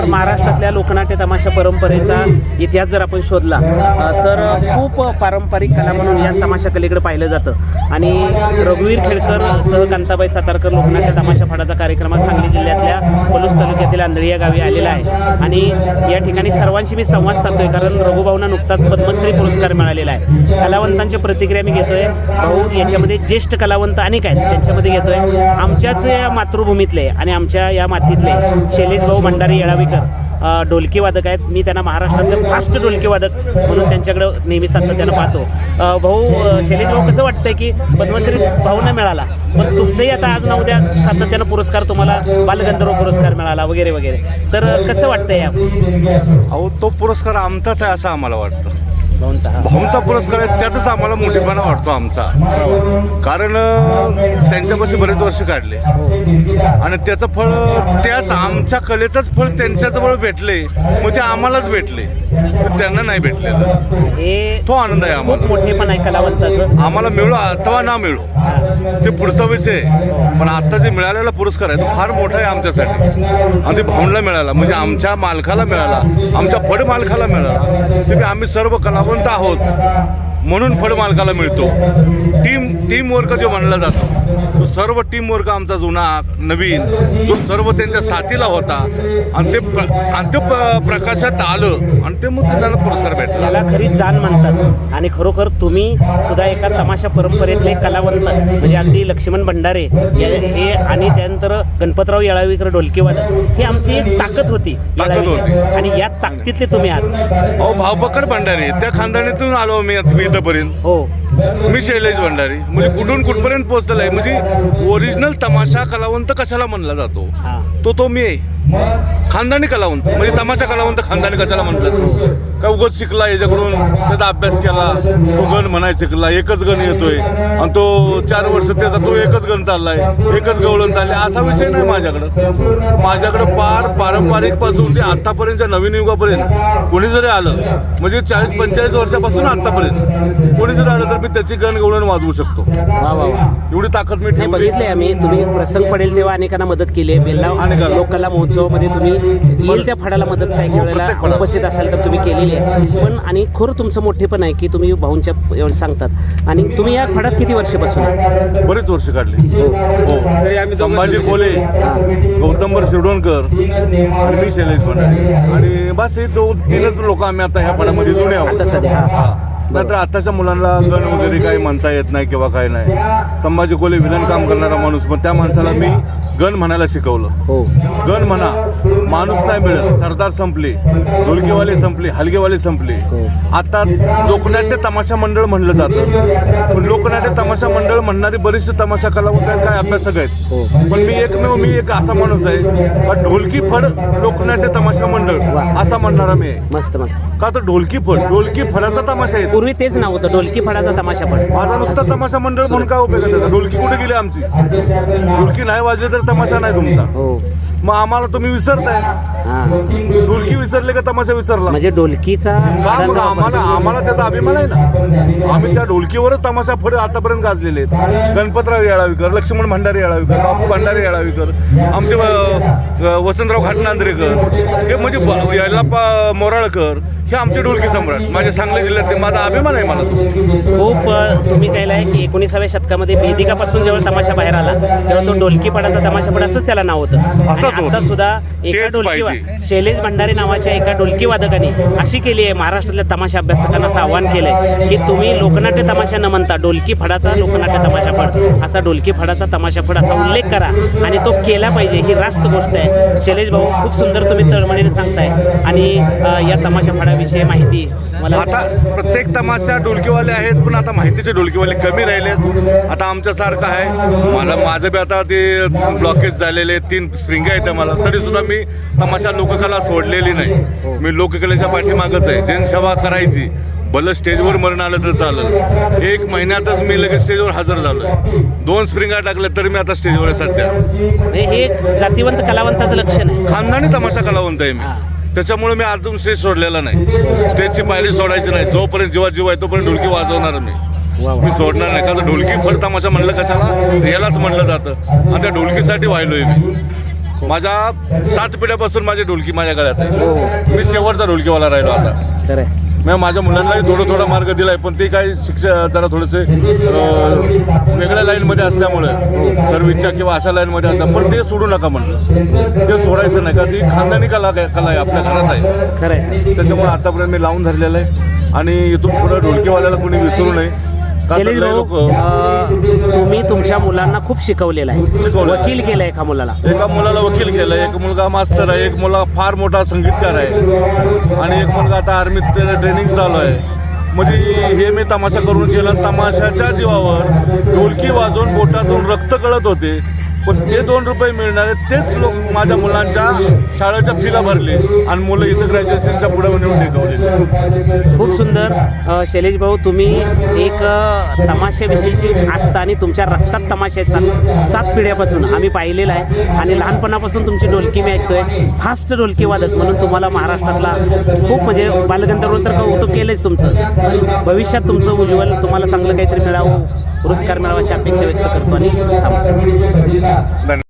महाराष्ट्रातल्या लोकनाट्य तमाशा परंपरेचा इतिहास जर आपण शोधला तर खूप पारंपरिक कला म्हणून या तमाशा कलेकडे पाहिलं जातं आणि रघुवीर खेडकर सह कांताबाई सातारकर लोकनाट्य तमाशा फडाचा कार्यक्रम सांगली जिल्ह्यातल्या पलूस तालुक्यातील आंधळी या गावी आलेला आहे आणि या ठिकाणी सर्वांशी मी संवाद साधतोय कारण रघुभाऊंना नुकताच पद्मश्री पुरस्कार मिळालेला आहे. कलावंतांच्या प्रतिक्रिया मी घेतोय. भाऊ याच्यामध्ये ज्येष्ठ कलावंत अनेक आहेत त्यांच्यामध्ये घेतोय. आमच्याच या मातृभूमीतले आणि आमच्या या मातीतले शैलेश भाऊ भंडारी येळावीकर ढोलकी वादक आहेत. मी त्यांना महाराष्ट्रातले फास्ट ढोलकी वादक म्हणून त्यांच्याकडे नेहमी सातत्यानं पाहतो. भाऊ शैलेश भाऊ कसं वाटतंय की पद्मश्री भाऊंना मिळाला पण तुमचंही आता आज ना उद्या सातत्यानं पुरस्कार तुम्हाला बालगंधर्व पुरस्कार मिळाला वगैरे वगैरे तर कसं वाटतंय या? अहो तो पुरस्कार आमचाच आहे असं आम्हाला वाटतं. भाऊंचा पुरस्कार आहे त्यातच आम्हाला मोठेपणा वाटतो आमचा. कारण त्यांच्यापाशी बरेच वर्ष काढले आणि त्याचं फळ त्याच आमच्या कलेचंच फळ त्यांच्याजवळ भेटले मग ते आम्हालाच भेटले त्यांना नाही भेटलेलं. हे तो आनंद आहे खूप आम्हाला. मोठेपण आहे कलावंताचं. आम्हाला मिळो अथवा ना मिळो ते पुढचा विषय आहे पण आता जे मिळालेला पुरस्कार आहे तो फार मोठा आहे आमच्यासाठी आणि ते भाऊंना मिळाला म्हणजे आमच्या मालकाला मिळाला आमच्या फड मालकाला मिळाला. ते आम्ही सर्व कलावंत आहोत म्हणून फड मालकाला मिळतो. टीम वर्क जो म्हणला जातो तो सर्व टीम वर्क आमचा जुना नवीन तो सर्व त्यांच्या साथीला होता आणि ते प्रकाशात आलं आणि ते मग त्यांना पुरस्कार भेटला. याला खरी जाण म्हणतात आणि खरोखर तुम्ही सुद्धा एका तमाशा परंपरेतले कलावंत म्हणजे अगदी लक्ष्मण भंडारे हे आणि त्यानंतर गणपतराव येळावीकर ढोलकीवादक ही आमची एक ताकद होती आणि या ताकदीतले तुम्ही आहात. अहो भाऊबकर भंडारी त्या खानदानीतून आलो मी इथंपर्यंत. हो मी शैलेश भंडारी म्हणजे कुठून कुठपर्यंत पोहोचलेला आहे म्हणजे ओरिजिनल तमाशा कलावंत कशाला म्हणला जातो तो मी आहे. खानदानी कलावंत म्हणजे तमाशा कलावंत खानदानी कशाला म्हणतात का उगाच शिकला याच्याकडून त्याचा अभ्यास केला तो गण म्हणायला शिकला एकच गण येतोय आणि तो 4 वर्ष त्याचा तो एकच गण चाललाय एकच गवळण चालले असा विषय नाही माझ्याकडं पारंपरिक पासून ते आतापर्यंतच्या नवीन युगापर्यंत कोणी जरी आलं म्हणजे 40-45 वर्षापासून आतापर्यंत कोणी जरी आलं तर मी त्याची गण गवळण वाजवू शकतो. एवढी ताकद मी बघितले आम्ही. तुम्ही प्रसंग पडेल तेव्हा अनेकांना मदत केली आहे. बेल्लाव लोककला महोत्सवामध्ये तुम्ही येईल त्या फडाला मदत काही वेळेला उपस्थित असाल तर तुम्ही केलेली आहे. पण आणि खरं तुमचं मोठेपण आहे की तुम्ही भाऊंच्या सांगतात आणि तुम्ही या फडात किती वर्षापासून? बरेच वर्ष काढले. हो संभाजी कोले गौतमवर शिरडोणकर आणि मी शैलेश भंडारी आणि बस हे 2-3च लोक आम्ही आता ह्या फडामध्ये जुने आहोत सध्या. नंतर आताच्या मुलांना गण वगैरे काही म्हणता येत नाही किंवा काही नाही. संभाजी कोले विलन काम करणारा माणूस पण त्या माणसाला मी गण म्हणायला शिकवलं. गण म्हणा माणूस नाही मिळत. सरदार संपले ढोलकीवाले संपले हलगेवाले संपले. आता लोकनाट्य तमाशा मंडळ म्हणलं जातं पण लोकनाट्य तमाशा मंडळ म्हणणारी बरीचशी तमाशा कलावंत आहेत काय अभ्यासक आहेत पण मी एक असा माणूस आहे का ढोलकी फड लोकनाट्य तमाशा मंडळ असा म्हणणारा मी आहे. मस्त मस्त. का तर ढोलकी फडाचा तमाशा आहे. पूर्वी तेच नाव होतं ढोलकी फडाचा तमाशा फड. माझा नुसता तमाशा मंडळ म्हणून काय उपयोग आहे त्याचा? ढोलकी कुठे गेली आमची? ढोलकी नाही वाजली तर तमाशा नाही तुमचा. मग आम्हाला तुम्ही विसरताय. ढोलकी विसरले का तमाशा विसरला म्हणजे ढोलकीचा का? आम्हाला त्याचा अभिमान आहे ना. आम्ही त्या ढोलकीवरच तमाशा फड आतापर्यंत गाजलेले आहेत. गणपतराव येळावीकर लक्ष्मण भंडारी येळावीकर बापू भंडारी येळावीकर आमचे वसंतराव घाटनांद्रेकर हे म्हणजे यल्लाप्पा मोराळकर हे आमचे ढोलकी सम्राट माझ्या सांगली जिल्ह्यातले. माझा अभिमान आहे मला. खूप तुम्ही कहला आहे की 19व्या शतकामध्ये भेदिकापासून जेव्हा तमाशा बाहेर आला तेव्हा तो ढोलकी फडाचा तमाशा फड असंच त्याला नाव होतं. आता सुद्धा एका ढोलकी शैलेश भंडारे नावाच्या एका ढोलकी वादकाने अशी केली आहे महाराष्ट्रातल्या तमाशा अभ्यासकांना असं आव्हान केलंय की तुम्ही लोकनाट्य तमाशा न म्हणता ढोलकी फडाचा लोकनाट्य तमाशा फड असा ढोलकी फडाचा तमाशा फड असा उल्लेख करा आणि तो केला पाहिजे. ही रास्त गोष्ट आहे. शैलेश भाऊ खूप सुंदर तुम्ही तळमळीने सांगताय आणि या तमाशा फडाविषयी माहिती मला आता प्रत्येक तमाशा ढोलकीवाले आहेत पण आता माहितीचे ढोलकीवाले कमी राहिलेत. आता आमच्यासारखं आहे माझं बी आता ते ब्लॉकेज झालेले 3 स्प्रिंग आहेत मला तरी सुद्धा मी तमाशा लोककला सोडलेली नाही. मी लोककलेच्या पाठीमागच आहे. जनसेवा करायची भलं स्टेजवर मरण आलं तर चालेल. 1 महिन्यातच मी लगेच स्टेजवर हजर झालोय. 2 स्प्रिंगा टाकल्या तरी मी आता स्टेजवर आहे सध्या. हे जातीवंत कलावंताचं लक्षण आहे. खानदानी तमाशा कलावंत आहे मी. त्याच्यामुळे मी अजून स्टेज सोडलेला नाही. स्टेजची पायरी सोडायची नाही. जोपर्यंत जीव आहे तोपर्यंत ढोलकी वाजवणार मी सोडणार नाही. का तर ढोलकी फड तमाशा म्हणलं कशाला यालाच म्हणलं जातं आणि त्या ढोलकीसाठी व्हायलोय मी. माझ्या 7 पिढ्यापासून माझी ढोलकी माझ्या गळ्यात हो. आहे. मी शेवटचा ढोलकीवाला राहिलो आता. खरं आहे. मी माझ्या मुलांनाही थोडा मार्ग दिलाय, पण ते काही शिक्षण जरा थोडेसे वेगळ्या लाईनमध्ये असल्यामुळे सर्व्हिसच्या किंवा अशा लाईनमध्ये असल्या, पण ते सोडू नका म्हटलं. ते सोडायचं नाही का, ती खानदानी कला आहे, आपल्या घरात आहे. खरं आहे. त्याच्यामुळे आतापर्यंत मी लावून धरलेलं आहे आणि इथून पुढे ढोलकीवाल्याला कोणी विसरू नये. शैलेश भाऊ, तुम्ही तुमच्या मुलांना खूप शिकवलेलं आहे, शिकवलं. वकील केलं एका मुलाला. एका मुलाला वकील केलं, एक मुलगा मास्तर आहे, एक मुलगा फार मोठा संगीतकार आहे आणि एक मुलगा आता आर्मीत ट्रेनिंग चालू आहे. म्हणजे हे मी तमाशा करून केलं. तमाशाच्या जीवावर ढोलकी वाजवून बोटातून रक्त गळत होते, पण ते 2 रुपये मिळणारे तेच लोक माझ्या मुलांच्या शाळेच्या फीला भरले आणि मुलं इथं ग्रॅज्युएशनच्या पुढे नेऊन टिकवले. खूप सुंदर. शैलेश भाऊ, तुम्ही एक तमाशाविषयीची आस्था आणि तुमच्या रक्तात तमाशा आहेत. 7 पिढ्यापासून आम्ही पाहिलेलं आहे आणि लहानपणापासून तुमची ढोलकी मी ऐकतोय. फास्ट ढोलकी वादक म्हणून तुम्हाला महाराष्ट्रातला खूप म्हणजे बालगंधर्व तर कौतुक केलंच तुमचं. भविष्यात तुमचं उज्ज्वल, तुम्हाला चांगलं काहीतरी मिळावं, पुरस्कार मिळावा अशी अपेक्षा व्यक्त करतो आणि थांबतो. धन्यवाद.